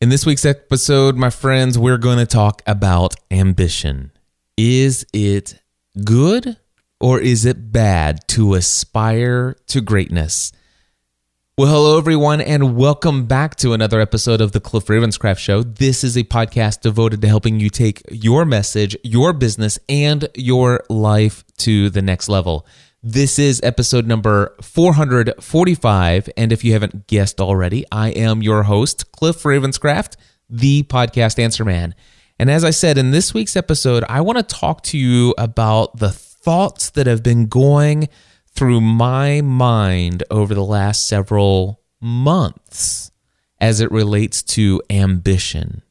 In this week's episode, my friends, we're going to talk about ambition. Is it good or is it bad to aspire to greatness? Well, hello, everyone, and welcome back to another episode of the Cliff Ravenscraft Show. This is a podcast devoted to helping you take your message, your business, and your life to the next level. This is episode number 445, and if you haven't guessed already, I am your host, Cliff Ravenscraft, the podcast answer man. And as I said, in this week's episode, I want to talk to you about the thoughts that have been going through my mind over the last several months as it relates to ambition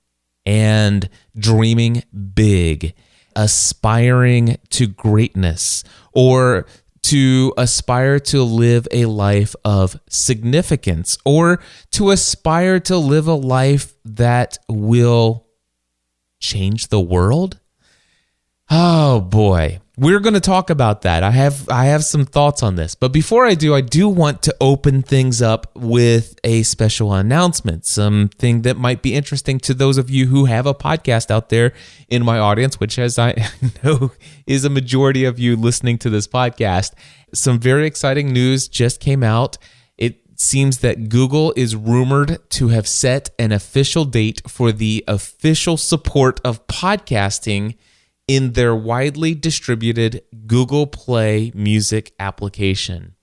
and dreaming big, aspiring to greatness, or to aspire to live a life of significance, or to aspire to live a life that will change the world. Oh boy, we're going to talk about that. I have some thoughts on this. But before I do want to open things up with a special announcement, something that might be interesting to those of you who have a podcast out there in my audience, which, as I know, is a majority of you listening to this podcast. Some very exciting news just came out. It seems that Google is rumored to have set an official date for the official support of podcasting in their widely distributed Google Play Music application.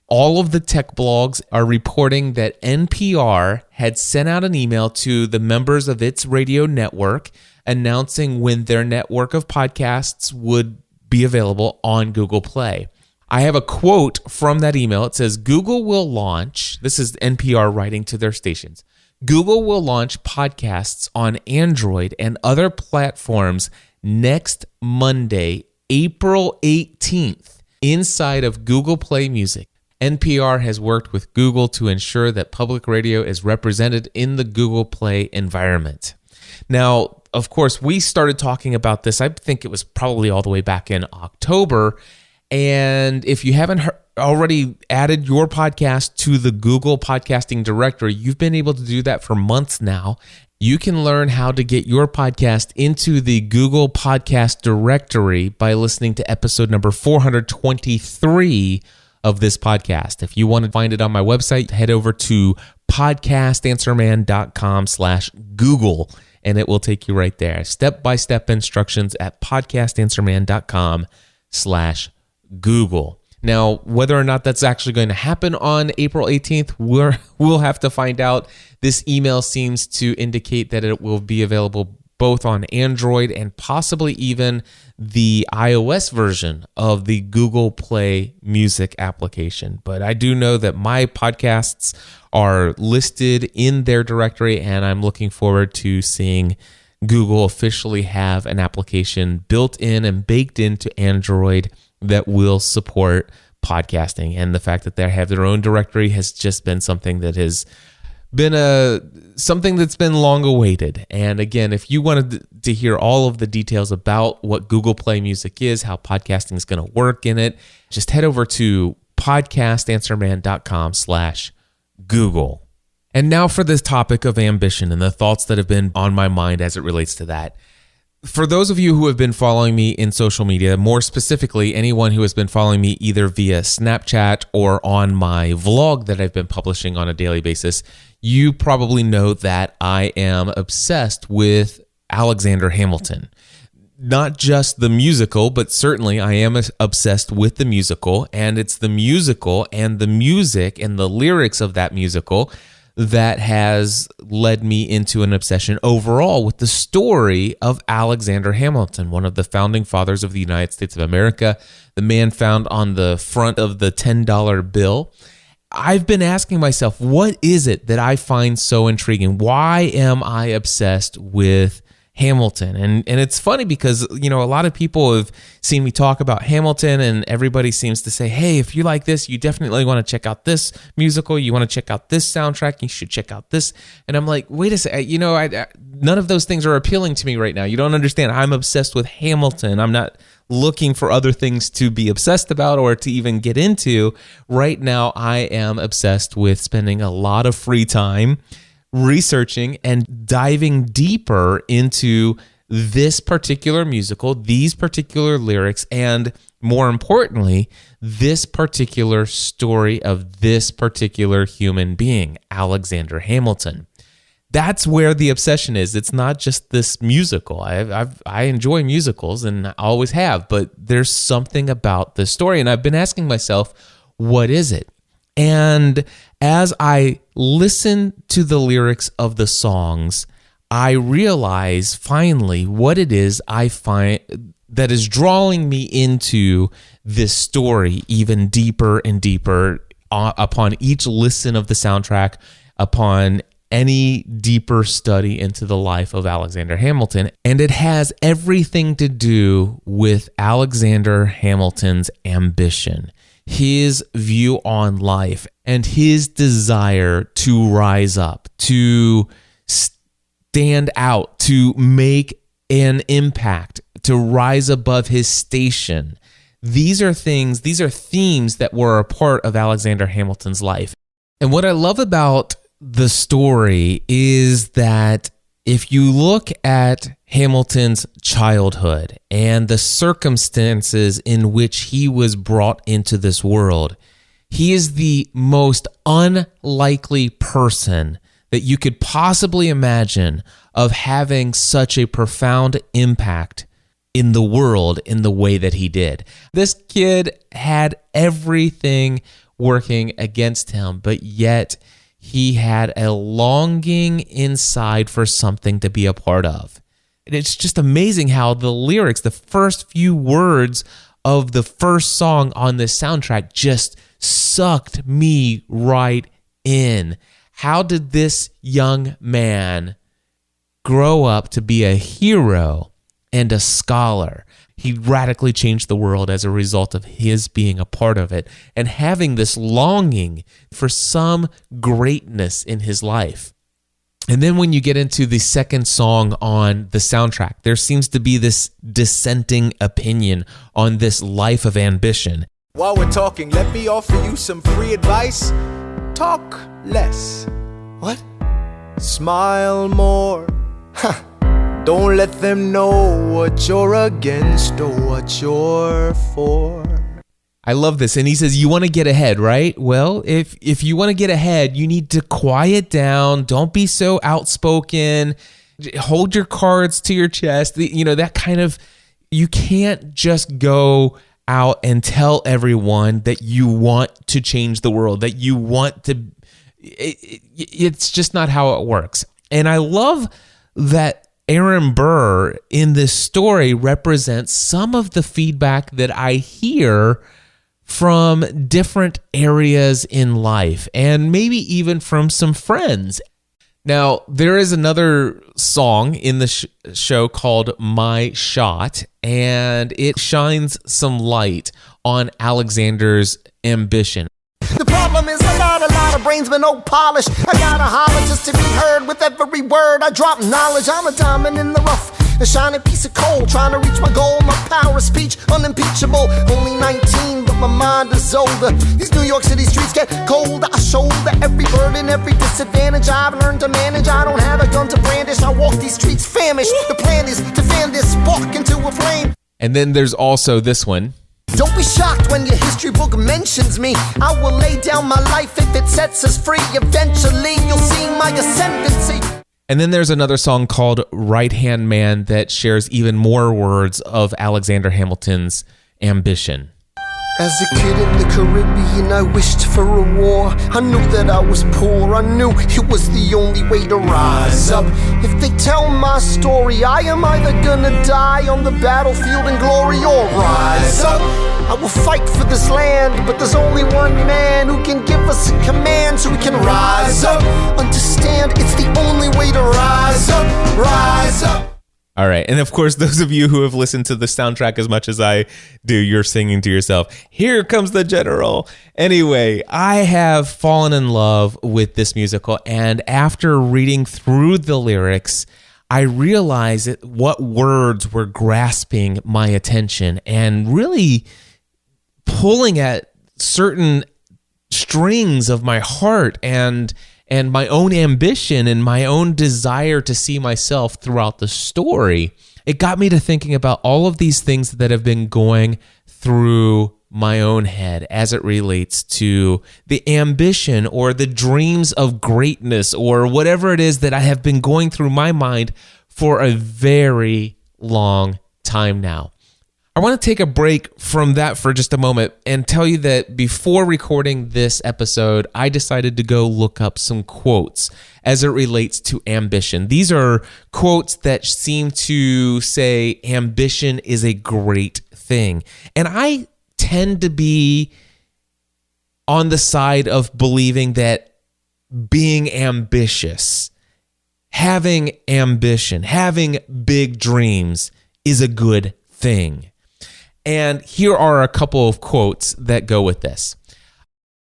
All of the tech blogs are reporting that NPR had sent out an email to the members of its radio network announcing when their network of podcasts would be available on Google Play. I have a quote from that email. It says, Google will launch, this is NPR writing to their stations, Google will launch podcasts on Android and other platforms next Monday, April 18th, inside of Google Play Music. NPR has worked with Google to ensure that public radio is represented in the Google Play environment. Now, of course, we started talking about this, I think it was probably all the way back in October. And if you haven't already added your podcast to the Google Podcasting Directory, you've been able to do that for months now. You can learn how to get your podcast into the Google Podcast Directory by listening to episode number 423 of this podcast. If you want to find it on my website, head over to podcastanswerman.com/Google, and it will take you right there. Step-by-step instructions at podcastanswerman.com/Google. Now, whether or not that's actually going to happen on April 18th, we'll have to find out. This email seems to indicate that it will be available both on Android and possibly even the iOS version of the Google Play Music application. But I do know that my podcasts are listed in their directory, and I'm looking forward to seeing Google officially have an application built in and baked into Android that will support podcasting. And the fact that they have their own directory has just been something that has been something that's been long awaited. And again, if you wanted to hear all of the details about what Google Play Music is, how podcasting is going to work in it, just head over to podcastanswerman.com/Google. And now for this topic of ambition and the thoughts that have been on my mind as it relates to that. For those of you who have been following me in social media, more specifically, anyone who has been following me either via Snapchat or on my vlog that I've been publishing on a daily basis, you probably know that I am obsessed with Alexander Hamilton. Not just the musical, but certainly I am obsessed with the musical, and it's the musical and the music and the lyrics of that musical that has led me into an obsession overall with the story of Alexander Hamilton, one of the founding fathers of the United States of America, the man found on the front of the $10 bill. I've been asking myself, what is it that I find so intriguing? Why am I obsessed with Hamilton? And it's funny because, you know, a lot of people have seen me talk about Hamilton, and everybody seems to say, hey, if you like this, you definitely want to check out this musical. You want to check out this soundtrack. You should check out this. And I'm like, wait a second, you know, none of those things are appealing to me right now. You don't understand. I'm obsessed with Hamilton. I'm not looking for other things to be obsessed about or to even get into. Right now, I am obsessed with spending a lot of free time researching and diving deeper into this particular musical, these particular lyrics, and more importantly, this particular story of this particular human being, Alexander Hamilton. That's where the obsession is. It's not just this musical. I enjoy musicals and I always have, but there's something about this story. And I've been asking myself, what is it? And as I listen to the lyrics of the songs, I realize finally what it is I find that is drawing me into this story even deeper and deeper upon each listen of the soundtrack, upon any deeper study into the life of Alexander Hamilton. And it has everything to do with Alexander Hamilton's ambition, his view on life, and his desire to rise up, to stand out, to make an impact, to rise above his station. These are themes that were a part of Alexander Hamilton's life. And what I love about the story is that if you look at Hamilton's childhood and the circumstances in which he was brought into this world, he is the most unlikely person that you could possibly imagine of having such a profound impact in the world in the way that he did. This kid had everything working against him, but yet he had a longing inside for something to be a part of. And it's just amazing how the lyrics, the first few words of the first song on this soundtrack just sucked me right in. How did this young man grow up to be a hero and a scholar? He radically changed the world as a result of his being a part of it and having this longing for some greatness in his life. And then when you get into the second song on the soundtrack, there seems to be this dissenting opinion on this life of ambition. While we're talking, let me offer you some free advice. Talk less. What? Smile more. Don't let them know what you're against or what you're for. I love this. And he says, you want to get ahead, right? Well, if you want to get ahead, you need to quiet down. Don't be so outspoken. Hold your cards to your chest. That kind of, you can't just go out and tell everyone that you want to change the world, that you want to, it's just not how it works. And I love that Aaron Burr in this story represents some of the feedback that I hear from different areas in life and maybe even from some friends. Now, there is another song in the show called My Shot, and it shines some light on Alexander's ambition. The problem is I got a lot of brains but no polish. I gotta holler just to be heard with every word I drop knowledge. I'm a diamond in the rough, a shining piece of coal, trying to reach my goal. My power of speech unimpeachable. Only 19 but my mind is older. These New York City streets get colder. I shoulder every burden, every disadvantage I've learned to manage. I don't have a gun to brandish. I walk these streets famished. The plan is to fan this spark into a flame. And then there's also this one. Don't be shocked when your history book mentions me. I will lay down my life if it sets us free. Eventually you'll see my ascendancy. And then there's another song called Right Hand Man that shares even more words of Alexander Hamilton's ambition. As a kid in the Caribbean, I wished for a war. I knew that I was poor. I knew it was the only way to rise up. If they tell my story, I am either gonna die on the battlefield in glory or rise up. I will fight for this land, but there's only one man who can give us a command so we can rise up. Understand, it's the only way to rise up, rise up. All right. And of course, those of you who have listened to the soundtrack as much as I do, you're singing to yourself, here comes the general. Anyway, I have fallen in love with this musical. And after reading through the lyrics, I realized what words were grasping my attention and really pulling at certain strings of my heart and and my own ambition and my own desire to see myself throughout the story, it got me to thinking about all of these things that have been going through my own head as it relates to the ambition or the dreams of greatness or whatever it is that I have been going through my mind for a very long time now. I want to take a break from that for just a moment and tell you that before recording this episode, I decided to go look up some quotes as it relates to ambition. These are quotes that seem to say ambition is a great thing. And I tend to be on the side of believing that being ambitious, having ambition, having big dreams is a good thing. And here are a couple of quotes that go with this.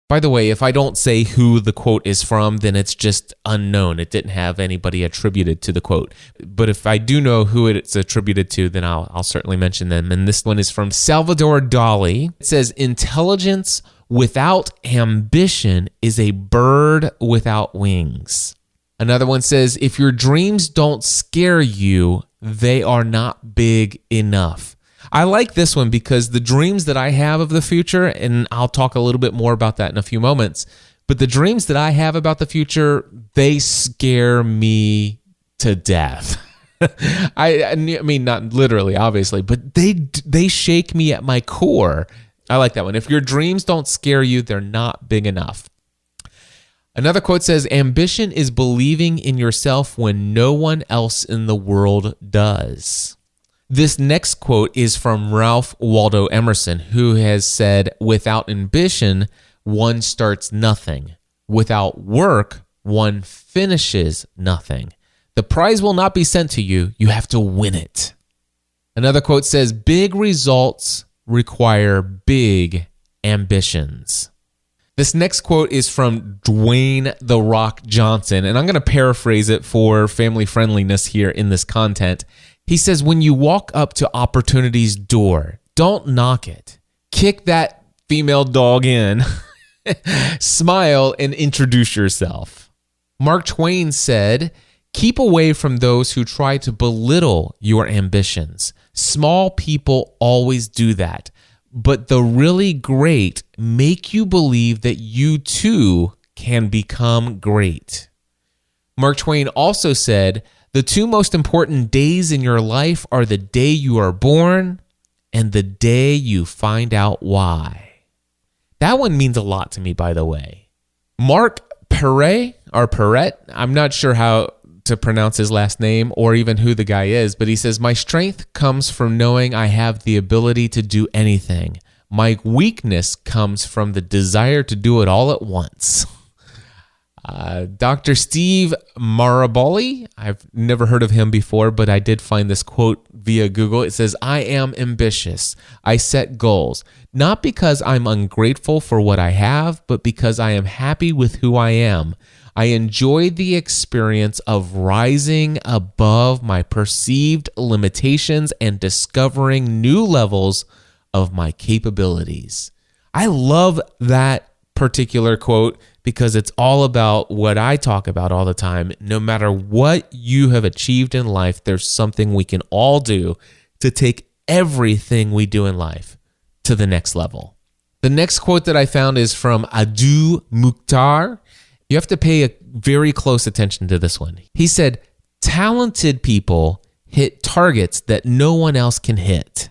By the way, if I don't say who the quote is from, then it's just unknown. It didn't have anybody attributed to the quote. But if I do know who it's attributed to, then I'll certainly mention them. And this one is from Salvador Dali. It says, "Intelligence without ambition is a bird without wings." Another one says, "If your dreams don't scare you, they are not big enough." I like this one because the dreams that I have of the future, and I'll talk a little bit more about that in a few moments, but the dreams that I have about the future, they scare me to death. I mean, not literally, obviously, but they shake me at my core. I like that one. If your dreams don't scare you, they're not big enough. Another quote says, "Ambition is believing in yourself when no one else in the world does." This next quote is from Ralph Waldo Emerson, who has said, "Without ambition, one starts nothing. Without work, one finishes nothing. The prize will not be sent to you. You have to win it." Another quote says, "Big results require big ambitions." This next quote is from Dwayne "The Rock" Johnson, and I'm going to paraphrase it for family friendliness here in this content. He says, "When you walk up to opportunity's door, don't knock it. Kick that female dog in, smile, and introduce yourself." Mark Twain said, "Keep away from those who try to belittle your ambitions. Small people always do that, but the really great make you believe that you too can become great." Mark Twain also said, "The two most important days in your life are the day you are born and the day you find out why." That one means a lot to me, by the way. Mark Perret, I'm not sure how to pronounce his last name or even who the guy is, but he says, "My strength comes from knowing I have the ability to do anything. My weakness comes from the desire to do it all at once." Dr. Steve Maraboli, I've never heard of him before, but I did find this quote via Google. It says, "I am ambitious. I set goals, not because I'm ungrateful for what I have, but because I am happy with who I am. I enjoy the experience of rising above my perceived limitations and discovering new levels of my capabilities." I love that particular quote because it's all about what I talk about all the time. No matter what you have achieved in life, there's something we can all do to take everything we do in life to the next level. The next quote that I found is from Adu Mukhtar. You have to pay a very close attention to this one. He said, "Talented people hit targets that no one else can hit.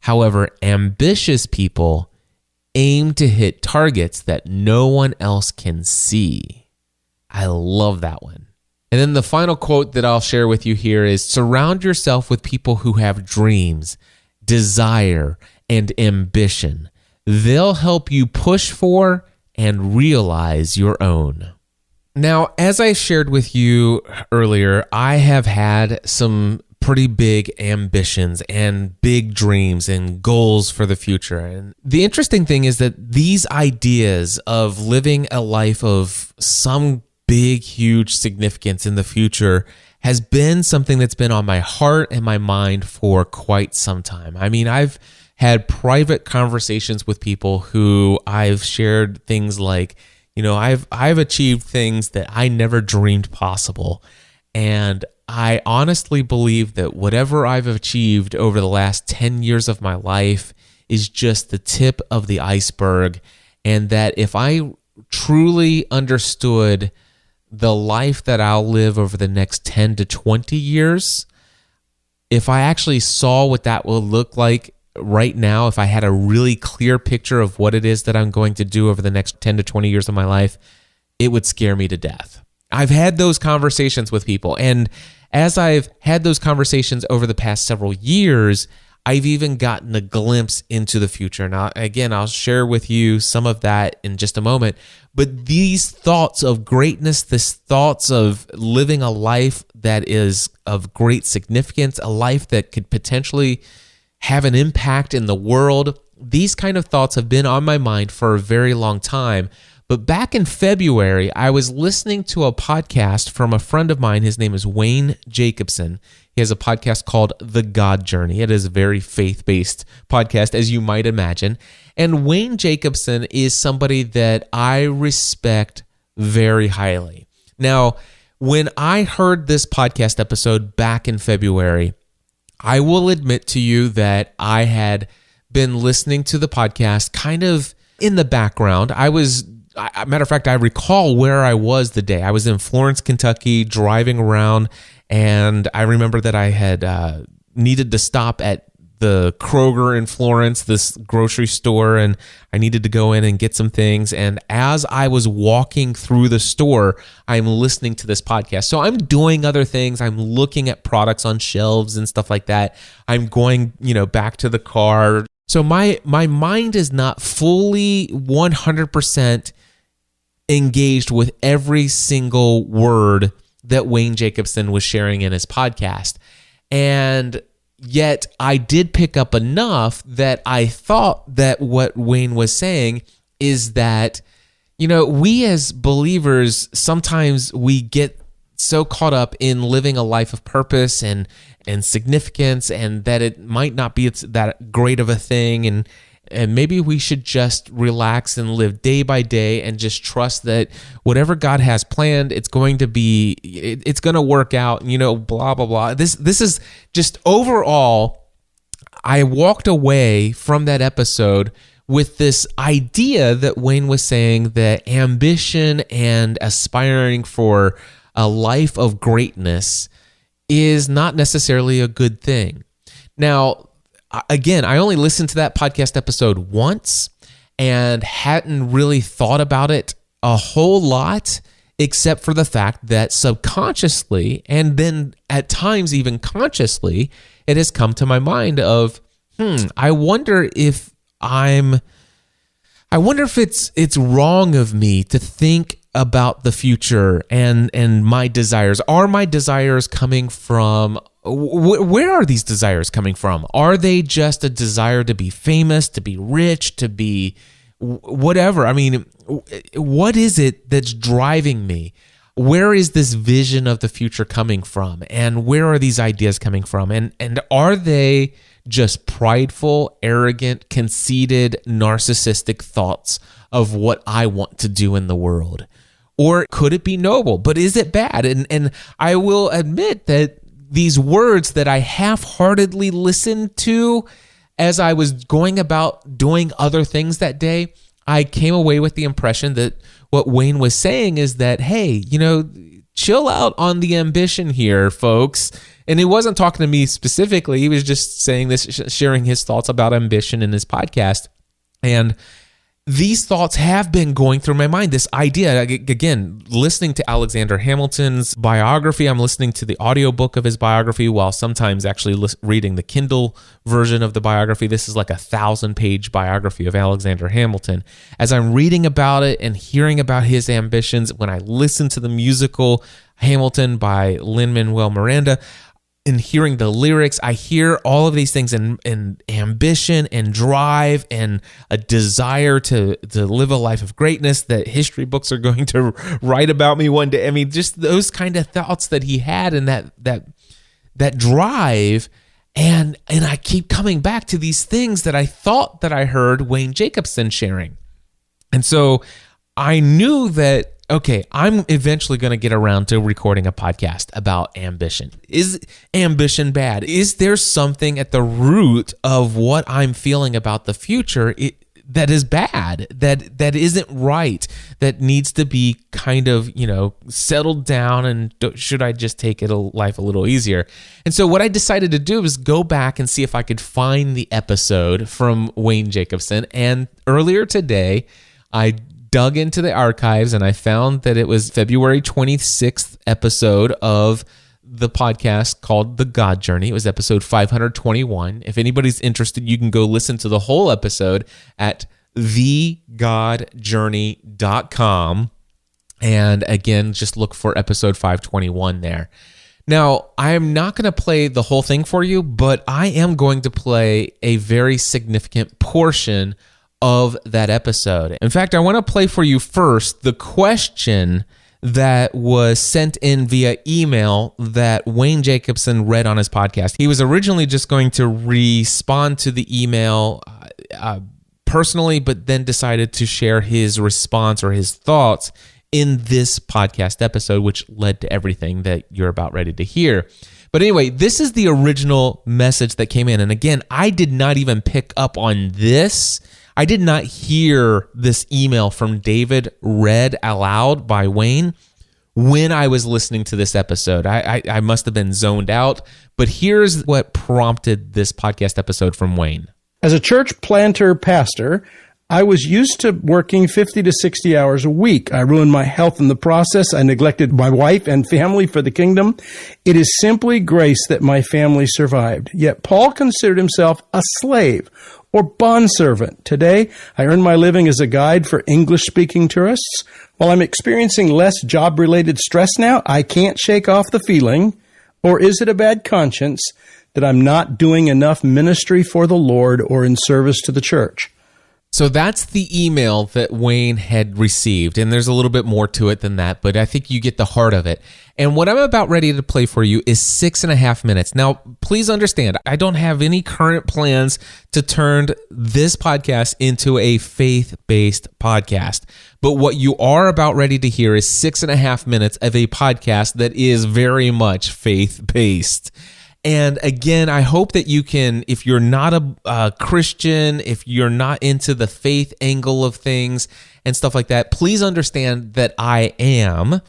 However, ambitious people aim to hit targets that no one else can see." I love that one. And then the final quote that I'll share with you here is, "Surround yourself with people who have dreams, desire, and ambition. They'll help you push for and realize your own." Now, as I shared with you earlier, I have had some pretty big ambitions and big dreams and goals for the future. And the interesting thing is that these ideas of living a life of some big, huge significance in the future has been something that's been on my heart and my mind for quite some time. I mean, I've had private conversations with people who I've shared things like, I've achieved things that I never dreamed possible. And I honestly believe that whatever I've achieved over the last 10 years of my life is just the tip of the iceberg. And that if I truly understood the life that I'll live over the next 10 to 20 years, if I actually saw what that will look like right now, if I had a really clear picture of what it is that I'm going to do over the next 10 to 20 years of my life, it would scare me to death. I've had those conversations with people, and as I've had those conversations over the past several years, I've even gotten a glimpse into the future. Now, again, I'll share with you some of that in just a moment, but these thoughts of greatness, these thoughts of living a life that is of great significance, a life that could potentially have an impact in the world, these kind of thoughts have been on my mind for a very long time. But back in February, I was listening to a podcast from a friend of mine. His name is Wayne Jacobson. He has a podcast called The God Journey. It is a very faith-based podcast, as you might imagine. And Wayne Jacobson is somebody that I respect very highly. Now, when I heard this podcast episode back in February, I will admit to you that I had been listening to the podcast kind of in the background. Matter of fact, I recall where I was the day. I was in Florence, Kentucky, driving around, and I remember that I had needed to stop at the Kroger in Florence, this grocery store, and I needed to go in and get some things. And as I was walking through the store, I'm listening to this podcast. So I'm doing other things. I'm looking at products on shelves and stuff like that. I'm going, back to the car. So my mind is not fully 100% engaged with every single word that Wayne Jacobson was sharing in his podcast. And yet I did pick up enough that I thought that what Wayne was saying is that, we as believers, sometimes we get so caught up in living a life of purpose and significance, and that it might not be that great of a thing, and maybe we should just relax and live day by day and just trust that whatever God has planned, it's going to work out, blah, blah, blah. This is just overall, I walked away from that episode with this idea that Wayne was saying that ambition and aspiring for a life of greatness is not necessarily a good thing. Now, again, I only listened to that podcast episode once and hadn't really thought about it a whole lot, except for the fact that subconsciously, and then at times even consciously, it has come to my mind of, I wonder if it's wrong of me to think about the future and my desires. Are my desires coming from, where are these desires coming from? Are they just a desire to be famous, to be rich, to be whatever? I mean, what is it that's driving me? Where is this vision of the future coming from? And where are these ideas coming from? And are they just prideful, arrogant, conceited, narcissistic thoughts of what I want to do in the world? Or could it be noble? But is it bad? And I will admit that these words that I half-heartedly listened to as I was going about doing other things that day, I came away with the impression that what Wayne was saying is that, hey, chill out on the ambition here, folks. And he wasn't talking to me specifically. He was just saying this, sharing his thoughts about ambition in his podcast. And these thoughts have been going through my mind. This idea, again, listening to Alexander Hamilton's biography, I'm listening to the audiobook of his biography while sometimes actually reading the Kindle version of the biography. This is like a 1,000-page biography of Alexander Hamilton. As I'm reading about it and hearing about his ambitions, when I listen to the musical Hamilton by Lin-Manuel Miranda, and hearing the lyrics, I hear all of these things and ambition and drive and a desire to live a life of greatness that history books are going to write about me one day. I mean, just those kind of thoughts that he had and that drive. And I keep coming back to these things that I thought that I heard Wayne Jacobson sharing. And so I knew that, okay, I'm eventually going to get around to recording a podcast about ambition. Is ambition bad? Is there something at the root of what I'm feeling about the future that is bad, that isn't right, that needs to be kind of, settled down, and should I just take life a little easier? And so what I decided to do was go back and see if I could find the episode from Wayne Jacobsen. And earlier today, I dug into the archives and I found that it was February 26th episode of the podcast called The God Journey. It was episode 521. If anybody's interested, you can go listen to the whole episode at thegodjourney.com. And again, just look for episode 521 there. Now, I am not going to play the whole thing for you, but I am going to play a very significant portion of that episode. In fact, I want to play for you first the question that was sent in via email that Wayne Jacobsen read on his podcast. He was originally just going to respond to the email personally, but then decided to share his response or his thoughts in this podcast episode, which led to everything that you're about ready to hear. But anyway, this is the original message that came in. And again, I did not even pick up on this. I did not hear this email from David read aloud by Wayne when I was listening to this episode. I must have been zoned out, but here's what prompted this podcast episode from Wayne. As a church planter pastor, I was used to working 50 to 60 hours a week. I ruined my health in the process. I neglected my wife and family for the kingdom. It is simply grace that my family survived. Yet Paul considered himself a slave or bondservant. Today, I earn my living as a guide for English-speaking tourists. While I'm experiencing less job-related stress now, I can't shake off the feeling, or is it a bad conscience, that I'm not doing enough ministry for the Lord or in service to the church. So that's the email that Wayne had received, and there's a little bit more to it than that, but I think you get the heart of it. And what I'm about ready to play for you is 6.5 minutes. Now, please understand, I don't have any current plans to turn this podcast into a faith-based podcast, but what you are about ready to hear is 6.5 minutes of a podcast that is very much faith-based. And again, I hope that you can, if you're not a Christian, if you're not into the faith angle of things and stuff like that, please understand that I am.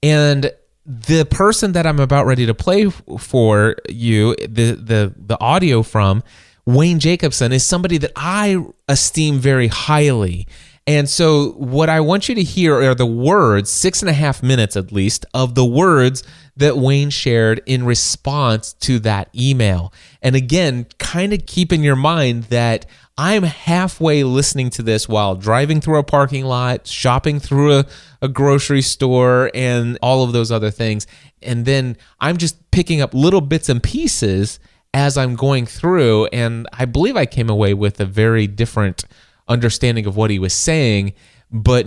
And the person that I'm about ready to play for you, the audio from, Wayne Jacobsen, is somebody that I esteem very highly. And so what I want you to hear are the words, 6.5 minutes at least, of the words that Wayne shared in response to that email. And again, kind of keep in your mind that I'm halfway listening to this while driving through a parking lot, shopping through a grocery store, and all of those other things. And then I'm just picking up little bits and pieces as I'm going through. And I believe I came away with a very different understanding of what he was saying, but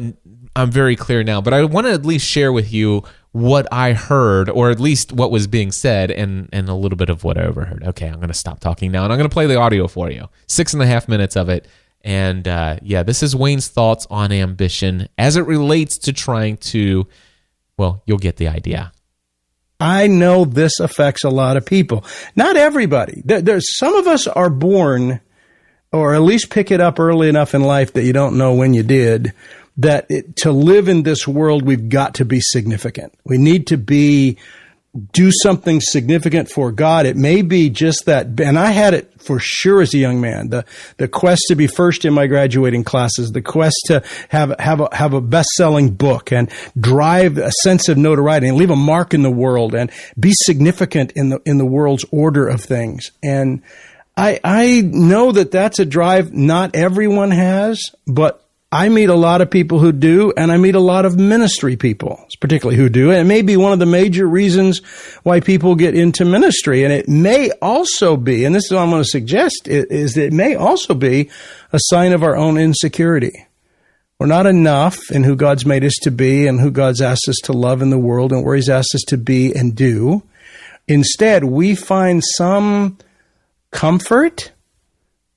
I'm very clear now. But I want to at least share with you what I heard, or at least what was being said, and a little bit of what I overheard. Okay, I'm going to stop talking now, and I'm going to play the audio for you. 6.5 minutes of it. And this is Wayne's thoughts on ambition as it relates to trying to, well, you'll get the idea. I know this affects a lot of people. Not everybody. There's some of us are born, or at least pick it up early enough in life that you don't know when you did, that to live in this world, we've got to be significant. We need to do something significant for God. It may be just that, and I had it for sure as a young man, the quest to be first in my graduating classes, the quest to have a best-selling book and drive a sense of notoriety and leave a mark in the world and be significant in the world's order of things. And I know that that's a drive not everyone has, but I meet a lot of people who do, and I meet a lot of ministry people, particularly who do. And it may be one of the major reasons why people get into ministry. And it may also be, and this is what I'm going to suggest, is that it may also be a sign of our own insecurity. We're not enough in who God's made us to be and who God's asked us to love in the world and where He's asked us to be and do. Instead, we find some comfort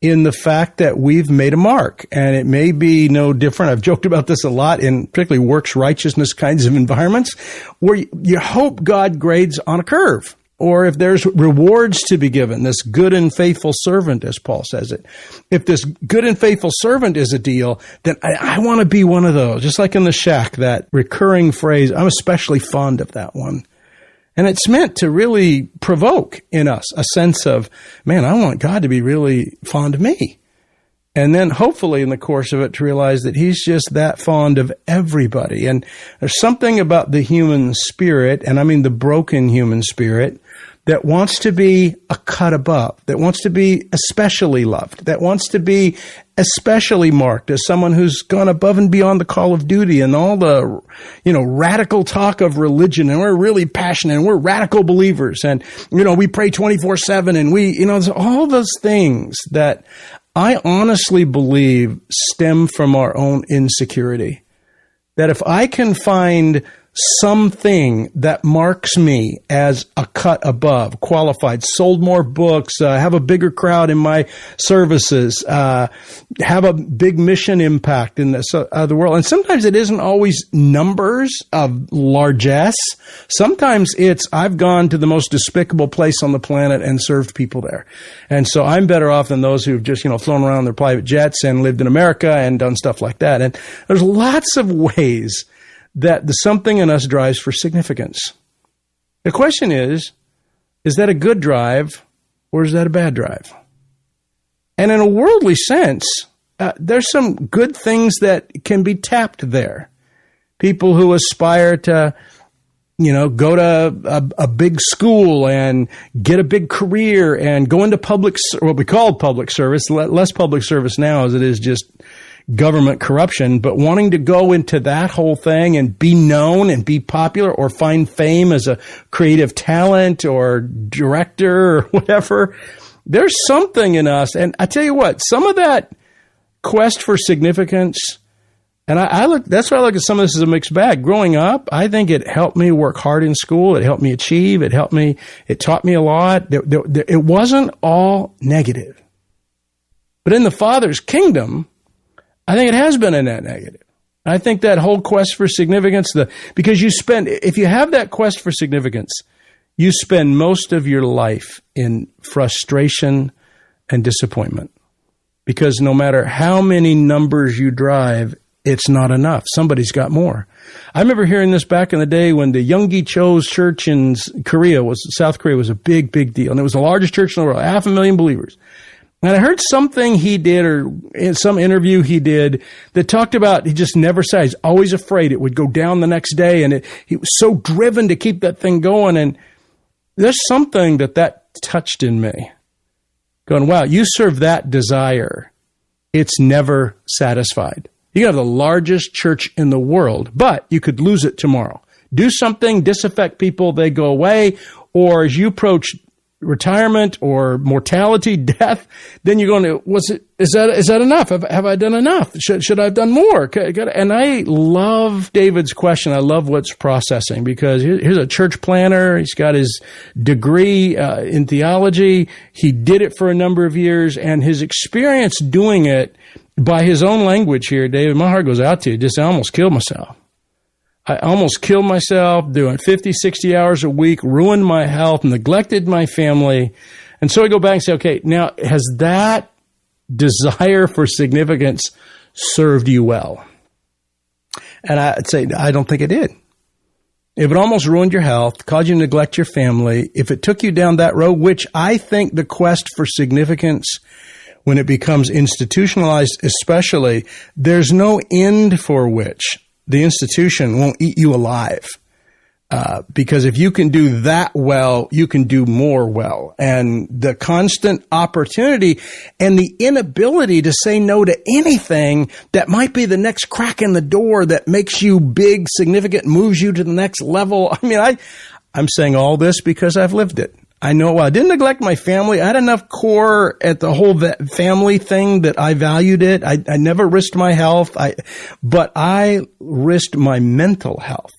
in the fact that we've made a mark. And it may be no different. I've joked about this a lot in particularly works righteousness kinds of environments where you hope God grades on a curve. Or if there's rewards to be given, this good and faithful servant, as Paul says it. If this good and faithful servant is a deal, then I want to be one of those. Just like in The Shack, that recurring phrase, I'm especially fond of that one. And it's meant to really provoke in us a sense of, man, I want God to be really fond of me. And then hopefully in the course of it to realize that he's just that fond of everybody. And there's something about the human spirit, and I mean the broken human spirit, that wants to be a cut above, that wants to be especially loved, that wants to be especially marked as someone who's gone above and beyond the call of duty and all the, radical talk of religion. And we're really passionate and we're radical believers. And, we pray 24/7 and we, all those things that I honestly believe stem from our own insecurity. That if I can find something that marks me as a cut above, qualified, sold more books, have a bigger crowd in my services, have a big mission impact in the world. And sometimes it isn't always numbers of largesse. Sometimes it's I've gone to the most despicable place on the planet and served people there. And so I'm better off than those who've just, flown around their private jets and lived in America and done stuff like that. And there's lots of ways that the something in us drives for significance. The question is that a good drive or is that a bad drive? And in a worldly sense, there's some good things that can be tapped there. People who aspire to, go to a big school and get a big career and go into what we call public service, less public service now as it is just government corruption, but wanting to go into that whole thing and be known and be popular or find fame as a creative talent or director or whatever. There's something in us. And I tell you what, some of that quest for significance, and that's why I look at some of this as a mixed bag. Growing up, I think it helped me work hard in school. It helped me achieve. It taught me a lot. It wasn't all negative. But in the Father's kingdom, I think it has been a net negative. I think that whole quest for significance, because if you have that quest for significance, you spend most of your life in frustration and disappointment. Because no matter how many numbers you drive, it's not enough. Somebody's got more. I remember hearing this back in the day when the Yoongi Cho's church in South Korea was a big, big deal. And it was the largest church in the world, 500,000 believers. And I heard something he did, or in some interview he did, that talked about he just never said. He's always afraid it would go down the next day, and he was so driven to keep that thing going. And there's something that touched in me. Going, wow, you serve that desire. It's never satisfied. You can have the largest church in the world, but you could lose it tomorrow. Do something, disaffect people, they go away, or as you approach retirement or mortality, death, then you're going to, is that enough? Have I done enough? Should I have done more? And I love David's question. I love what's processing, because here's a church planner. He's got his degree in theology. He did it for a number of years, and his experience doing it by his own language here, David, my heart goes out to you. I almost killed myself. I almost killed myself doing 50, 60 hours a week, ruined my health, neglected my family. And so I go back and say, okay, now has that desire for significance served you well? And I'd say, I don't think it did. If it almost ruined your health, caused you to neglect your family, if it took you down that road, which I think the quest for significance, when it becomes institutionalized especially, there's no end for which the institution won't eat you alive. Because if you can do that well, you can do more well. And the constant opportunity and the inability to say no to anything that might be the next crack in the door that makes you big, significant, moves you to the next level. I mean, I'm saying all this because I've lived it. I know I didn't neglect my family. I had enough core at the whole family thing that I valued it. I never risked my health. But I risked my mental health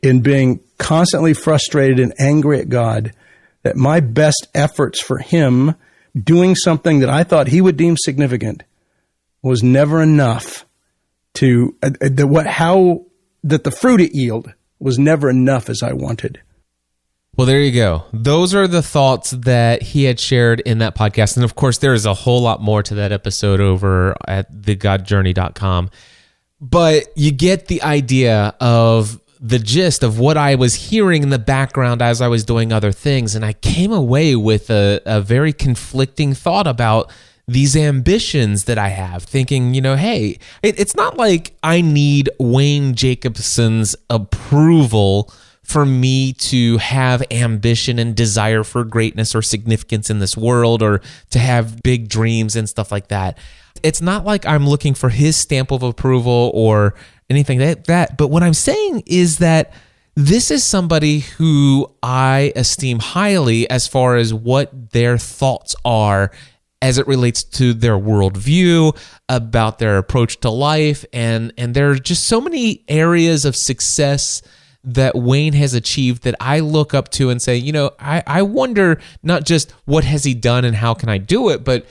in being constantly frustrated and angry at God that my best efforts for him doing something that I thought he would deem significant was never enough to that the fruit it yield was never enough as I wanted. Well, there you go. Those are the thoughts that he had shared in that podcast. And of course, there is a whole lot more to that episode over at thegodjourney.com. But you get the idea of the gist of what I was hearing in the background as I was doing other things. And I came away with a very conflicting thought about these ambitions that I have, thinking, hey, it's not like I need Wayne Jacobsen's approval for me to have ambition and desire for greatness or significance in this world, or to have big dreams and stuff like that. It's not like I'm looking for his stamp of approval or anything like that. But what I'm saying is that this is somebody who I esteem highly as far as what their thoughts are as it relates to their worldview, about their approach to life. And there are just so many areas of success that Wayne has achieved that I look up to and say, I wonder not just what has he done and how can I do it, but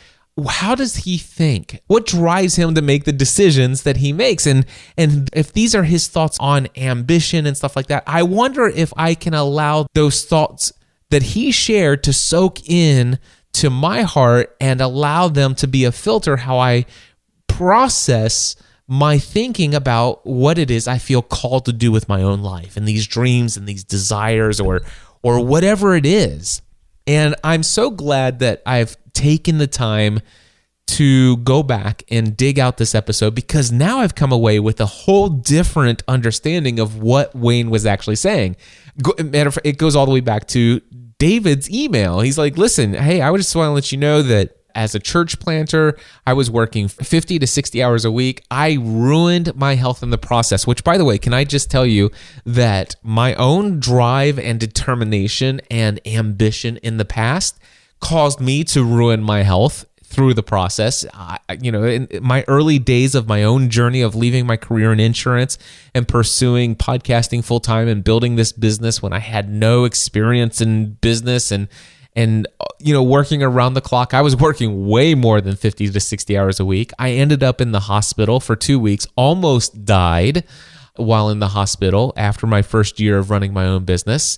how does he think? What drives him to make the decisions that he makes? And if these are his thoughts on ambition and stuff like that, I wonder if I can allow those thoughts that he shared to soak in to my heart and allow them to be a filter how I process my thinking about what it is I feel called to do with my own life and these dreams and these desires or whatever it is. And I'm so glad that I've taken the time to go back and dig out this episode, because now I've come away with a whole different understanding of what Wayne was actually saying. Matter of fact, it goes all the way back to David's email. He's like, listen, hey, I just want to let you know that as a church planter, I was working 50 to 60 hours a week. I ruined my health in the process, which, by the way, can I just tell you that my own drive and determination and ambition in the past caused me to ruin my health through the process. In my early days of my own journey of leaving my career in insurance and pursuing podcasting full time and building this business when I had no experience in business and working around the clock, I was working way more than 50 to 60 hours a week. I ended up in the hospital for 2 weeks, almost died while in the hospital after my first year of running my own business.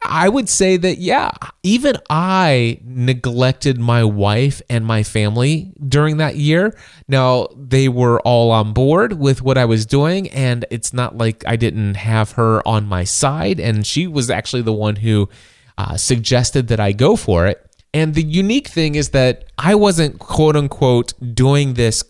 I would say that, yeah, even I neglected my wife and my family during that year. Now, they were all on board with what I was doing, and it's not like I didn't have her on my side, and she was actually the one who suggested that I go for it. And the unique thing is that I wasn't, quote unquote, doing this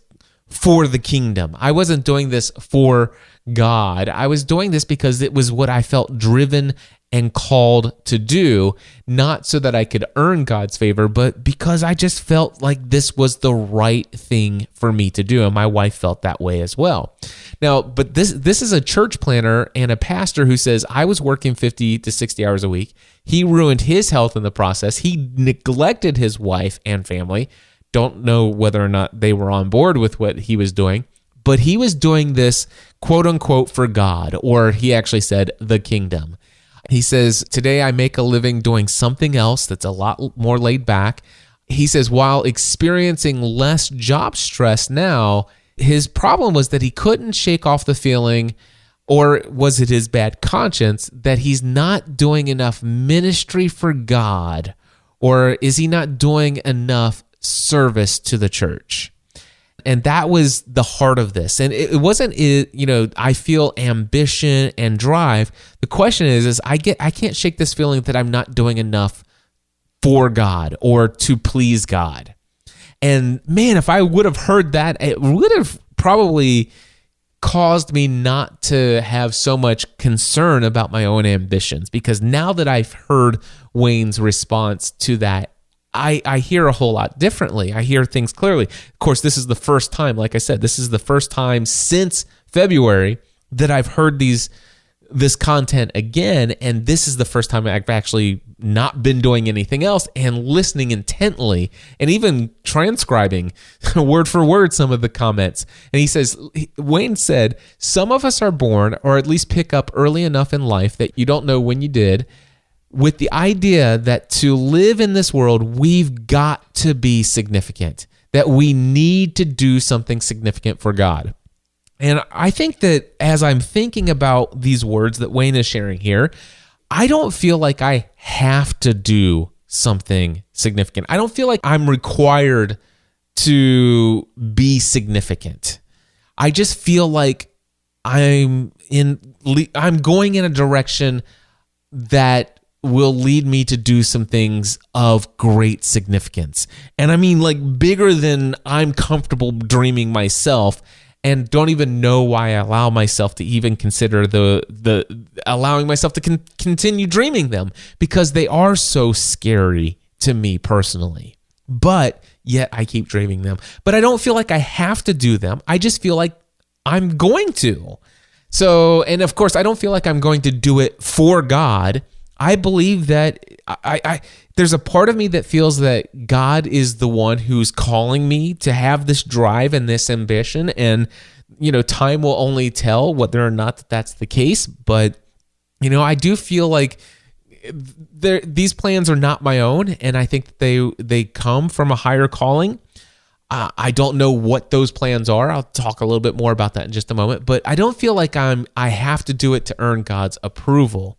for the kingdom. I wasn't doing this for God. I was doing this because it was what I felt driven and called to do, not so that I could earn God's favor, but because I just felt like this was the right thing for me to do. And my wife felt that way as well. Now, but this is a church planner and a pastor who says, I was working 50 to 60 hours a week. He ruined his health in the process. He neglected his wife and family. Don't know whether or not they were on board with what he was doing, but he was doing this, quote unquote, for God, or he actually said the kingdom. He says, today I make a living doing something else that's a lot more laid back. He says, while experiencing less job stress now, his problem was that he couldn't shake off the feeling, or was it his bad conscience, that he's not doing enough ministry for God, or is he not doing enough service to the church? And that was the heart of this. And it wasn't, I feel ambition and drive. The question is I can't shake this feeling that I'm not doing enough for God or to please God. And man, if I would have heard that, it would have probably caused me not to have so much concern about my own ambitions, because now that I've heard Wayne's response to that, I hear a whole lot differently. I hear things clearly. Of course, this is the first time, like I said, this is the first time since February that I've heard this content again, and this is the first time I've actually not been doing anything else and listening intently and even transcribing word for word some of the comments. And he says, Wayne said, some of us are born, or at least pick up early enough in life that you don't know when you did, with the idea that to live in this world, we've got to be significant, that we need to do something significant for God. And I think that as I'm thinking about these words that Wayne is sharing here, I don't feel like I have to do something significant. I don't feel like I'm required to be significant. I just feel like I'm going in a direction that will lead me to do some things of great significance. And I mean, like, bigger than I'm comfortable dreaming myself, and don't even know why I allow myself to even consider allowing myself to continue dreaming them, because they are so scary to me personally. But yet I keep dreaming them. But I don't feel like I have to do them. I just feel like I'm going to. So, and of course, I don't feel like I'm going to do it for God. I believe that there's a part of me that feels that God is the one who's calling me to have this drive and this ambition. And, time will only tell whether or not that's the case. But, I do feel like these plans are not my own. And I think that they come from a higher calling. I don't know what those plans are. I'll talk a little bit more about that in just a moment. But I don't feel like I have to do it to earn God's approval.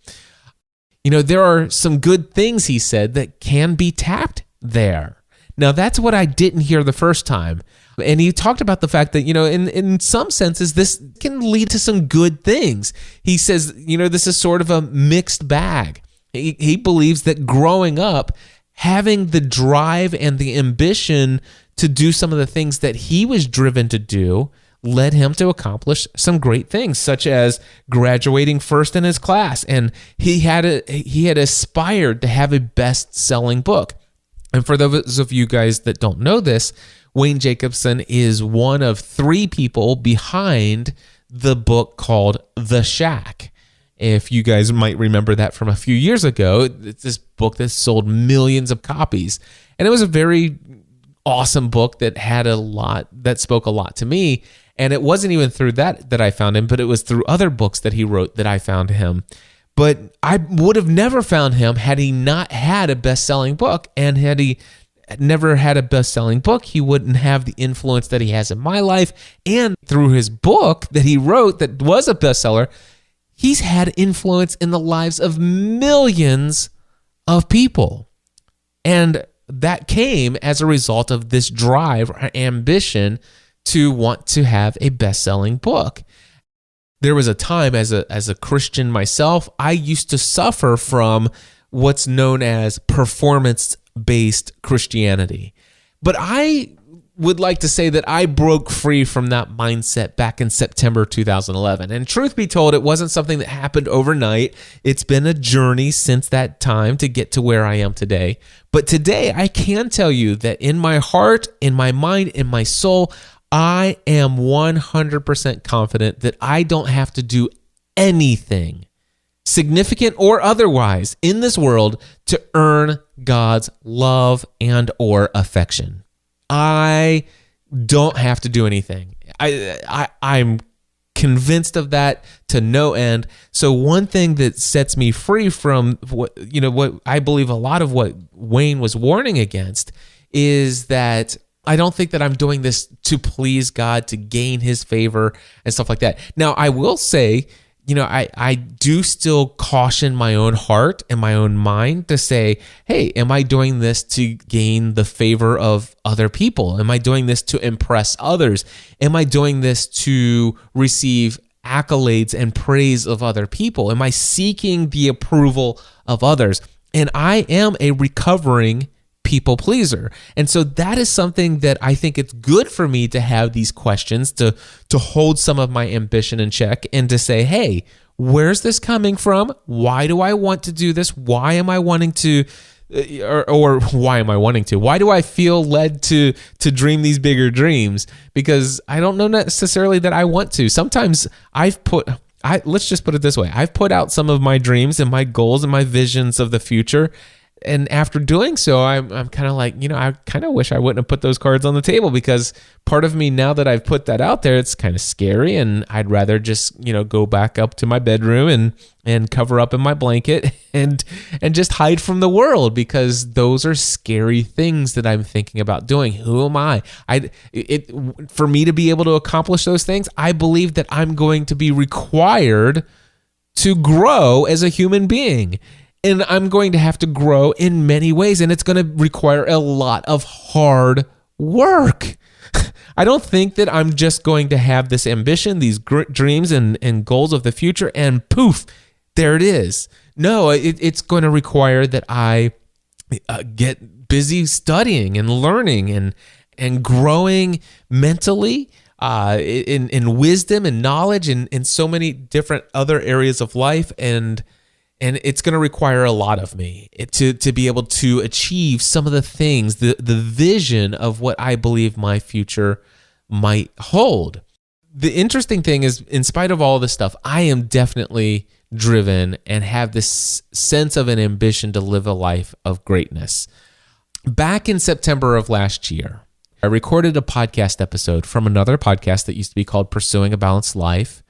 There are some good things, he said, that can be tapped there. Now, that's what I didn't hear the first time. And he talked about the fact that, in some senses, this can lead to some good things. He says, this is sort of a mixed bag. He believes that growing up, having the drive and the ambition to do some of the things that he was driven to do led him to accomplish some great things, such as graduating first in his class. And he had aspired to have a best-selling book. And for those of you guys that don't know this, Wayne Jacobsen is one of 3 people behind the book called The Shack. If you guys might remember that from a few years ago, it's this book that sold millions of copies. And it was a very awesome book that spoke a lot to me. And it wasn't even through that I found him, but it was through other books that he wrote that I found him. But I would have never found him had he not had a best-selling book. And had he never had a best-selling book, he wouldn't have the influence that he has in my life. And through his book that he wrote that was a bestseller, he's had influence in the lives of millions of people. And that came as a result of this drive or ambition to want to have a best-selling book. There was a time as a Christian myself, I used to suffer from what's known as performance-based Christianity. But I would like to say that I broke free from that mindset back in September 2011. And truth be told, it wasn't something that happened overnight. It's been a journey since that time to get to where I am today. But today, I can tell you that in my heart, in my mind, in my soul, I am 100% confident that I don't have to do anything, significant or otherwise, in this world to earn God's love and or affection. I don't have to do anything. I'm convinced of that to no end. So one thing that sets me free from what I believe a lot of what Wayne was warning against is that I don't think that I'm doing this to please God, to gain his favor and stuff like that. Now, I will say, I do still caution my own heart and my own mind to say, hey, am I doing this to gain the favor of other people? Am I doing this to impress others? Am I doing this to receive accolades and praise of other people? Am I seeking the approval of others? And I am a recovering people pleaser. And so that is something that I think it's good for me to have these questions, to hold some of my ambition in check and to say, hey, where's this coming from? Why do I want to do this? Why am I wanting to, or why am I wanting to? Why do I feel led to dream these bigger dreams? Because I don't know necessarily that I want to. Sometimes let's just put it this way. I've put out some of my dreams and my goals and my visions of the future after doing so, I'm kind of like, I kind of wish I wouldn't have put those cards on the table, because part of me, now that I've put that out there, it's kind of scary, and I'd rather just, go back up to my bedroom and cover up in my blanket and just hide from the world, because those are scary things that I'm thinking about doing. Who am I? For me to be able to accomplish those things, I believe that I'm going to be required to grow as a human being. And I'm going to have to grow in many ways, and it's going to require a lot of hard work. I don't think that I'm just going to have this ambition, these dreams and goals of the future, and poof, there it is. No, it's going to require that I get busy studying and learning and growing mentally, in wisdom and knowledge and in so many different other areas of life, and it's going to require a lot of me to be able to achieve some of the things, the vision of what I believe my future might hold. The interesting thing is, in spite of all this stuff, I am definitely driven and have this sense of an ambition to live a life of greatness. Back in September of last year, I recorded a podcast episode from another podcast that used to be called Pursuing a Balanced Life.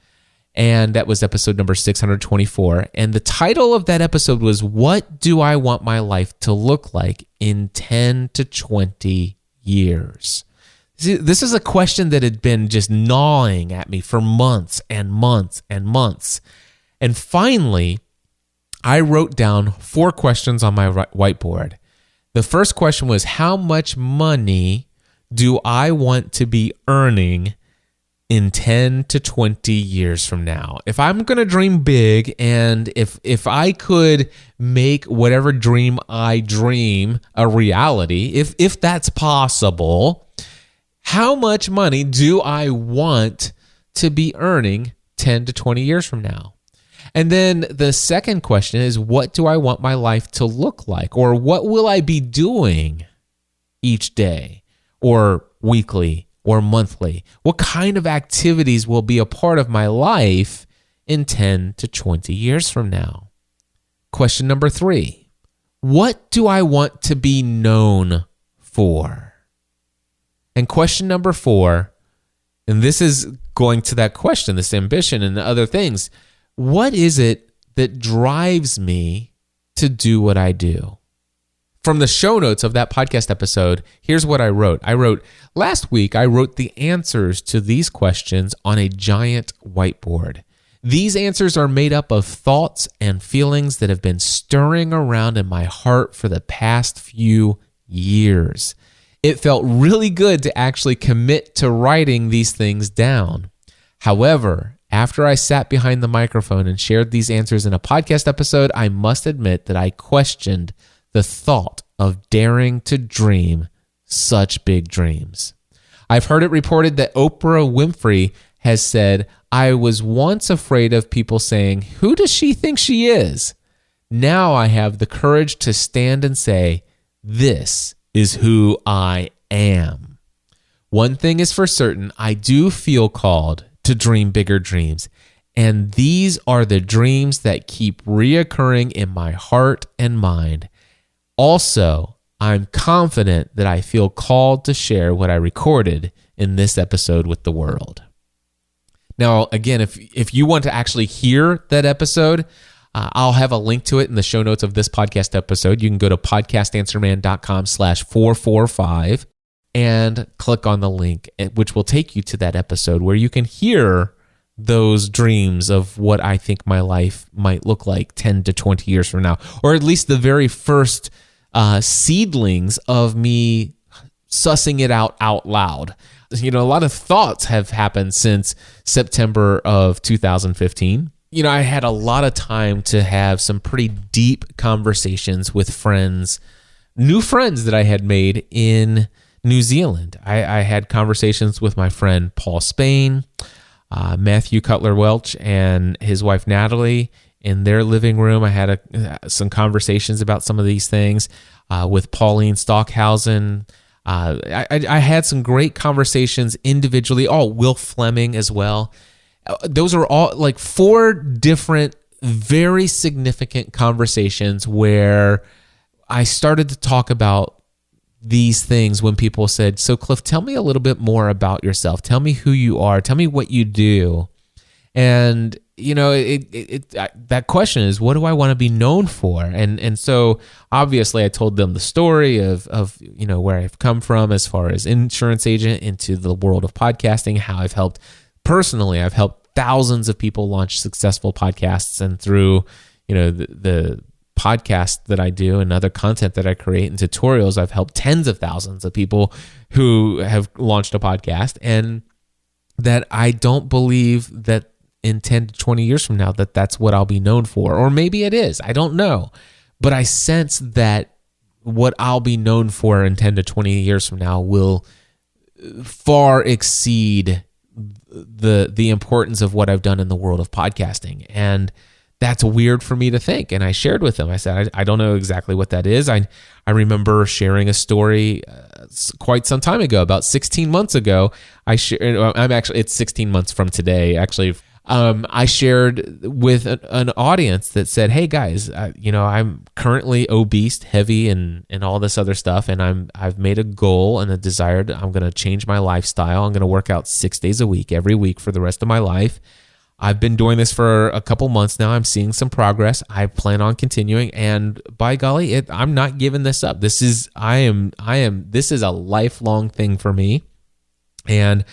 And that was episode number 624. And the title of that episode was, What Do I Want My Life to Look Like in 10 to 20 Years? See, this is a question that had been just gnawing at me for months and months and months. And finally, I wrote down 4 questions on my whiteboard. The first question was, how much money do I want to be earning in 10 to 20 years from now? If I'm going to dream big, and if I could make whatever dream I dream a reality, if that's possible, how much money do I want to be earning 10 to 20 years from now? And then the second question is, what do I want my life to look like? Or what will I be doing each day or weekly or monthly? What kind of activities will be a part of my life in 10 to 20 years from now? Question number 3, what do I want to be known for? And question number 4, and this is going to that question, this ambition and the other things, what is it that drives me to do what I do? From the show notes of that podcast episode, here's what I wrote. I wrote, last week I wrote the answers to these questions on a giant whiteboard. These answers are made up of thoughts and feelings that have been stirring around in my heart for the past few years. It felt really good to actually commit to writing these things down. However, after I sat behind the microphone and shared these answers in a podcast episode, I must admit that I questioned the thought of daring to dream such big dreams. I've heard it reported that Oprah Winfrey has said, I was once afraid of people saying, who does she think she is? Now I have the courage to stand and say, this is who I am. One thing is for certain, I do feel called to dream bigger dreams. And these are the dreams that keep reoccurring in my heart and mind. Also, I'm confident that I feel called to share what I recorded in this episode with the world. Now, again, if you want to actually hear that episode, I'll have a link to it in the show notes of this podcast episode. You can go to podcastanswerman.com/445 and click on the link, which will take you to that episode where you can hear those dreams of what I think my life might look like 10 to 20 years from now, or at least the very first seedlings of me sussing it out loud. A lot of thoughts have happened since September of 2015. I had a lot of time to have some pretty deep conversations with friends, new friends that I had made in New Zealand. I had conversations with my friend Paul Spain, Matthew Cutler Welch, and his wife Natalie in their living room. I had some conversations about some of these things with Pauline Stockhausen. I had some great conversations individually. Will Fleming as well. Those are all like 4 different, very significant conversations where I started to talk about these things when people said, so Cliff, tell me a little bit more about yourself. Tell me who you are. Tell me what you do. And, that question is, what do I want to be known for? And so obviously I told them the story of where I've come from as far as insurance agent into the world of podcasting, how I've helped thousands of people launch successful podcasts, and through, the podcast that I do and other content that I create and tutorials, I've helped tens of thousands of people who have launched a podcast, and that I don't believe that in 10 to 20 years from now that's what I'll be known for. Or maybe it is. I don't know. But I sense that what I'll be known for in 10 to 20 years from now will far exceed the importance of what I've done in the world of podcasting. And that's weird for me to think. And I shared with them. I said, I don't know exactly what that is. I remember sharing a story quite some time ago, about 16 months ago. It's 16 months from today, actually. I shared with an audience that said, hey guys, I'm currently obese, heavy, and all this other stuff. And I've made a goal and a desire I'm going to change my lifestyle. I'm going to work out 6 days a week, every week for the rest of my life. I've been doing this for a couple months now. I'm seeing some progress. I plan on continuing, and by golly, I'm not giving this up. This is a lifelong thing for me. And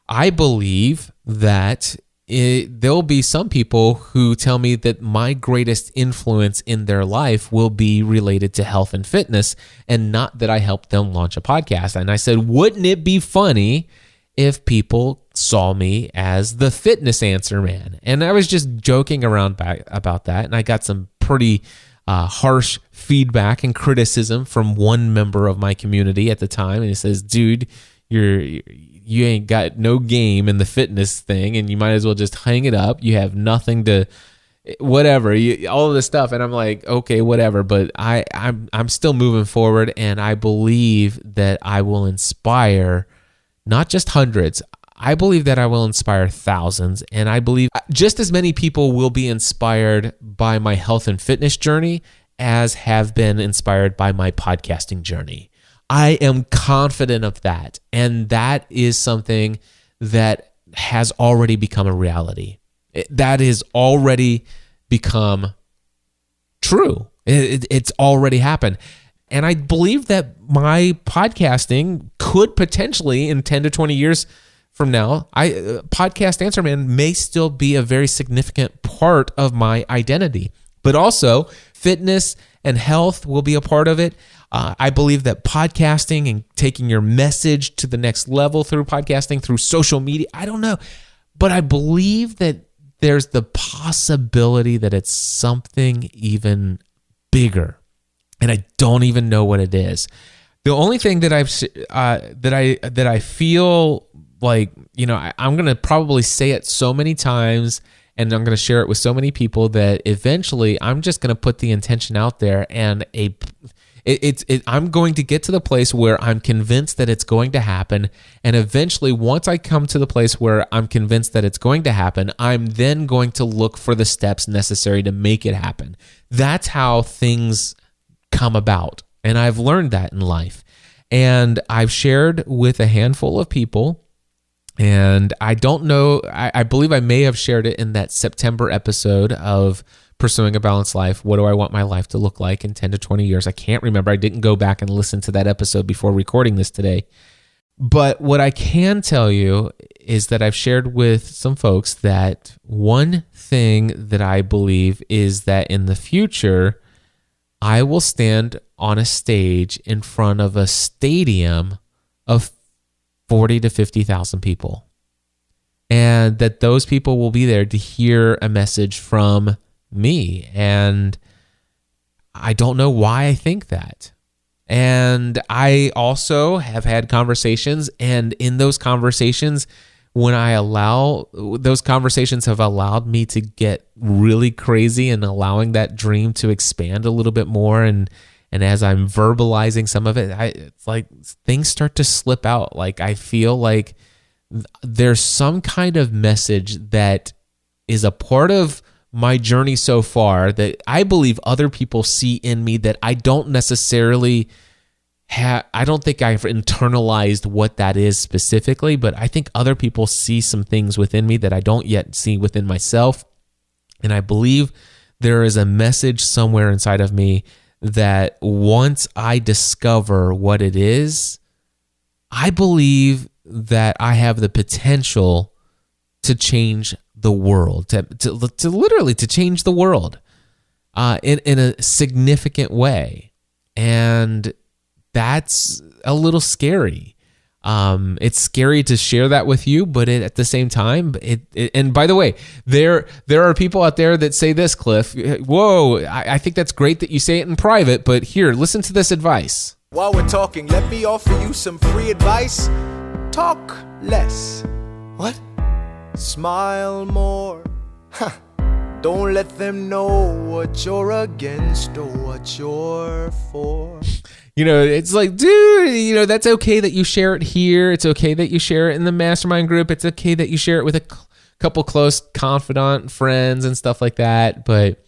I believe that there'll be some people who tell me that my greatest influence in their life will be related to health and fitness, and not that I helped them launch a podcast. And I said, wouldn't it be funny if people saw me as the fitness answer man? And I was just joking around about that, and I got some pretty harsh feedback and criticism from one member of my community at the time, and he says, dude, you ain't got no game in the fitness thing, and you might as well just hang it up. You have nothing to, whatever, all of this stuff. And I'm like, okay, whatever. But I'm still moving forward, and I believe that I will inspire not just hundreds. I believe that I will inspire thousands, and I believe just as many people will be inspired by my health and fitness journey as have been inspired by my podcasting journey. I am confident of that, and that is something that has already become a reality. That has already become true. It's already happened. And I believe that my podcasting could potentially, in 10 to 20 years from now, Podcast Answer Man may still be a very significant part of my identity. But also, fitness and health will be a part of it. I believe that podcasting and taking your message to the next level through podcasting, through social media, I don't know. But I believe that there's the possibility that it's something even bigger. And I don't even know what it is. The only thing that I feel like, I'm going to probably say it so many times, and I'm going to share it with so many people, that eventually I'm just going to put the intention out there, and I'm going to get to the place where I'm convinced that it's going to happen. And eventually, once I come to the place where I'm convinced that it's going to happen, I'm then going to look for the steps necessary to make it happen. That's how things come about. And I've learned that in life. And I've shared with a handful of people, and I don't know, I believe I may have shared it in that September episode of Pursuing a Balanced Life. What do I want my life to look like in 10 to 20 years? I can't remember. I didn't go back and listen to that episode before recording this today. But what I can tell you is that I've shared with some folks that one thing that I believe is that in the future, I will stand on a stage in front of a stadium of 40 to 50,000 people. And that those people will be there to hear a message from me. And I don't know why I think that. And I also have had conversations, and in those conversations, those conversations have allowed me to get really crazy and allowing that dream to expand a little bit more. And as I'm verbalizing some of it, it's like things start to slip out. Like I feel like there's some kind of message that is a part of my journey so far that I believe other people see in me that I don't necessarily I don't think I've internalized what that is specifically, but I think other people see some things within me that I don't yet see within myself. And I believe there is a message somewhere inside of me that once I discover what it is, I believe that I have the potential to change the world, to literally to change the world in a significant way. And that's a little scary. It's scary to share that with you, but at the same time, and by the way, there are people out there that say this, Cliff. Whoa, I think that's great that you say it in private, but here, listen to this advice. While we're talking, let me offer you some free advice. Talk less. What? Smile more. Don't let them know what you're against or what you're for. It's like, dude, that's okay that you share it here. It's okay that you share it in the mastermind group. It's okay that you share it with a couple close confidant friends and stuff like that. But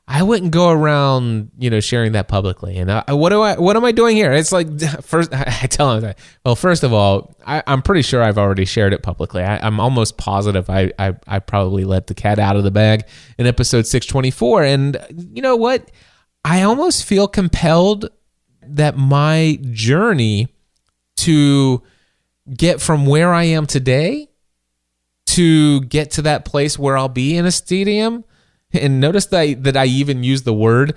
I wouldn't go around, sharing that publicly. And what am I doing here? It's like, first, I tell them, well, first of all, I'm pretty sure I've already shared it publicly. I'm almost positive I probably let the cat out of the bag in episode 624. And you know what? I almost feel compelled that my journey to get from where I am today to get to that place where I'll be in a stadium. And notice that I even use the words,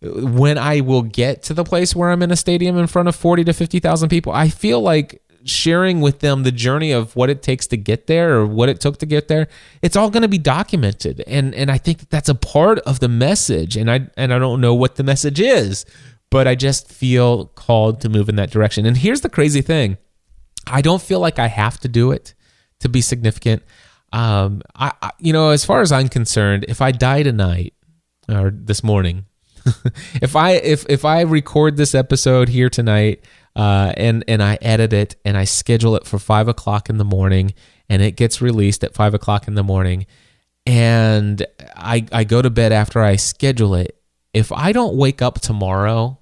when I will get to the place where I'm in a stadium in front of 40 to 50,000 people. I feel like sharing with them the journey of what it takes to get there or what it took to get there. It's all going to be documented. And I think that's a part of the message. And I don't know what the message is, but I just feel called to move in that direction. And here's the crazy thing. I don't feel like I have to do it to be significant. As far as I'm concerned, if I die tonight or this morning, if I record this episode here tonight, and I edit it and I schedule it for 5:00 in the morning and it gets released at 5:00 in the morning and I go to bed after I schedule it, if I don't wake up tomorrow,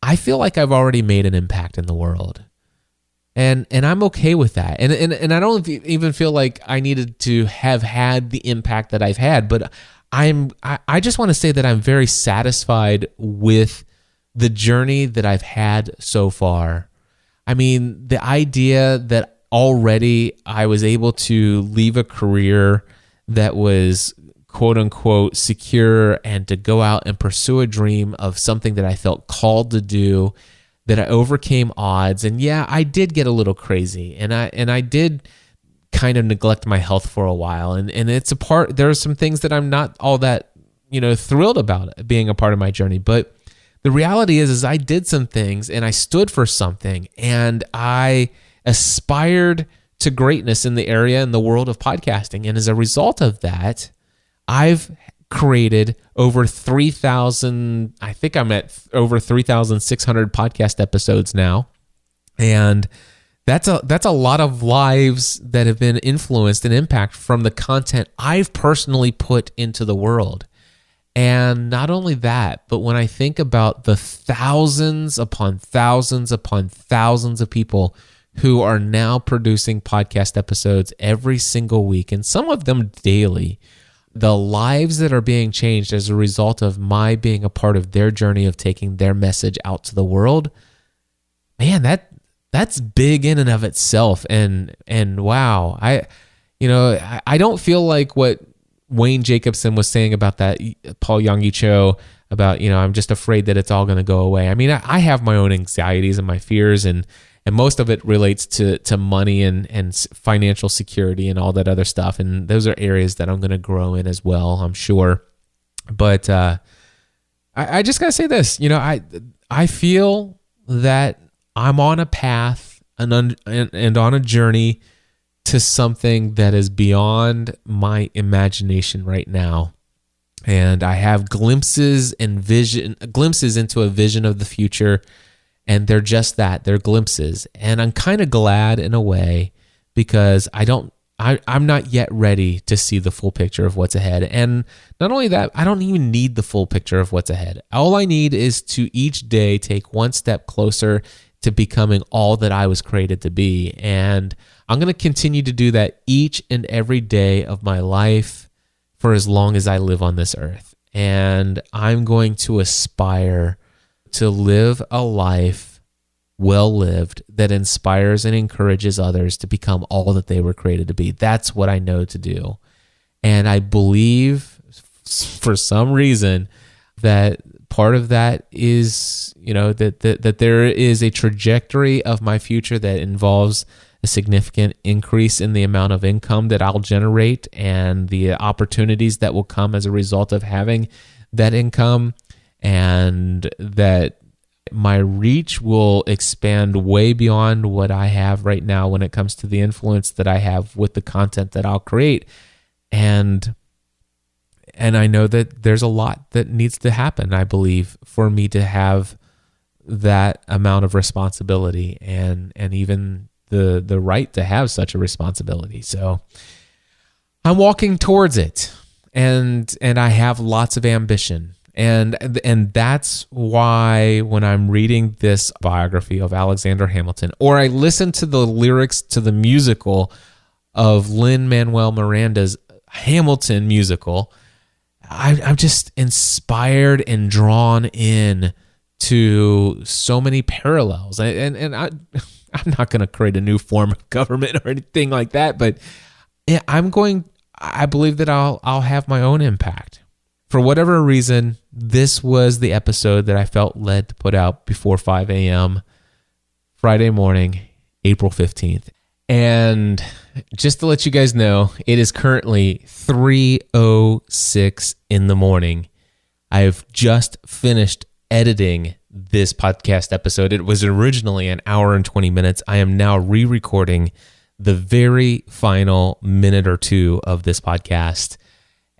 I feel like I've already made an impact in the world. And I'm okay with that. And I don't even feel like I needed to have had the impact that I've had, but I just want to say that I'm very satisfied with the journey that I've had so far. I mean, the idea that already I was able to leave a career that was quote unquote secure and to go out and pursue a dream of something that I felt called to do, that I overcame odds. And yeah, I did get a little crazy and I did kind of neglect my health for a while. And it's there are some things that I'm not all that, thrilled about being a part of my journey. But the reality is I did some things and I stood for something and I aspired to greatness in the area, in the world of podcasting. And as a result of that, I've created over 3,000, I think I'm at over 3,600 podcast episodes now. And that's a lot of lives that have been influenced and impacted from the content I've personally put into the world. And not only that, but when I think about the thousands upon thousands upon thousands of people who are now producing podcast episodes every single week, and some of them daily, the lives that are being changed as a result of my being a part of their journey of taking their message out to the world, man, that's big in and of itself. And wow, I don't feel like what Wayne Jacobson was saying about that Paul Yonggi Cho about, I'm just afraid that it's all going to go away. I mean, I have my own anxieties and my fears, and most of it relates to money and financial security and all that other stuff. And those are areas that I'm going to grow in as well, I'm sure. But I just got to say this, I feel that I'm on a path and on a journey to something that is beyond my imagination right now. And I have glimpses into a vision of the future. And they're just that, they're glimpses. And I'm kind of glad in a way because I don't I'm not yet ready to see the full picture of what's ahead. And not only that, I don't even need the full picture of what's ahead. All I need is to each day take one step closer to becoming all that I was created to be. And I'm going to continue to do that each and every day of my life for as long as I live on this earth. And I'm going to aspire to live a life well lived that inspires and encourages others to become all that they were created to be. That's what I know to do. And I believe for some reason that part of that is, that there is a trajectory of my future that involves a significant increase in the amount of income that I'll generate and the opportunities that will come as a result of having that income, and that my reach will expand way beyond what I have right now when it comes to the influence that I have with the content that I'll create. And I know that there's a lot that needs to happen, I believe, for me to have that amount of responsibility and even the right to have such a responsibility. So I'm walking towards it, and I have lots of ambition. And that's why when I'm reading this biography of Alexander Hamilton, or I listen to the lyrics to the musical of Lin-Manuel Miranda's Hamilton musical, I'm just inspired and drawn in to so many parallels. And I'm not going to create a new form of government or anything like that, but I believe that I'll have my own impact. For whatever reason, this was the episode that I felt led to put out before 5 a.m. Friday morning, April 15th. And just to let you guys know, it is currently 3:06 in the morning. I've just finished editing this podcast episode. It was originally an hour and 20 minutes. I am now re-recording the very final minute or two of this podcast.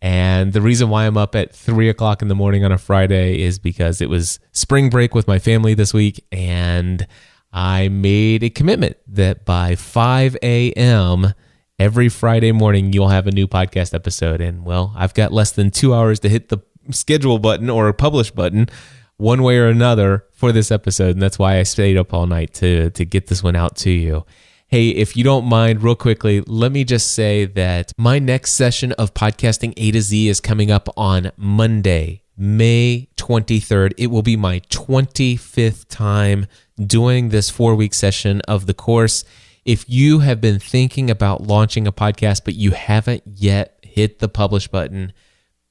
And the reason why I'm up at 3 o'clock in the morning on a Friday is because it was spring break with my family this week, and I made a commitment that by 5 a.m. every Friday morning, you'll have a new podcast episode. And well, I've got less than 2 hours to hit the schedule button or publish button one way or another for this episode. And that's why I stayed up all night to get this one out to you. Hey, if you don't mind, real quickly, let me just say that my next session of Podcasting A to Z is coming up on Monday, May 23rd. It will be my 25th time doing this 4-week session of the course. If you have been thinking about launching a podcast, but you haven't yet hit the publish button,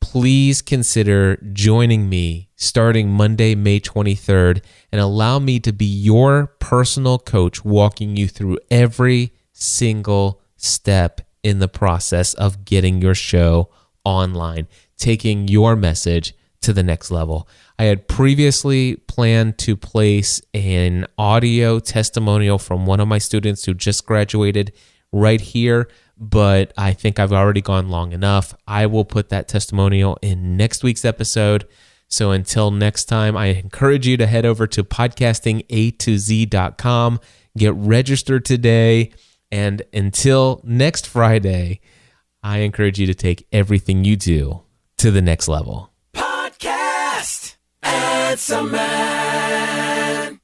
please consider joining me starting Monday, May 23rd, and allow me to be your personal coach, walking you through every single step in the process of getting your show online, taking your message to the next level. I had previously planned to place an audio testimonial from one of my students who just graduated right here, but I think I've already gone long enough. I will put that testimonial in next week's episode. So until next time, I encourage you to head over to podcastinga2z.com, get registered today, and until next Friday, I encourage you to take everything you do to the next level. Podcast. It's a man.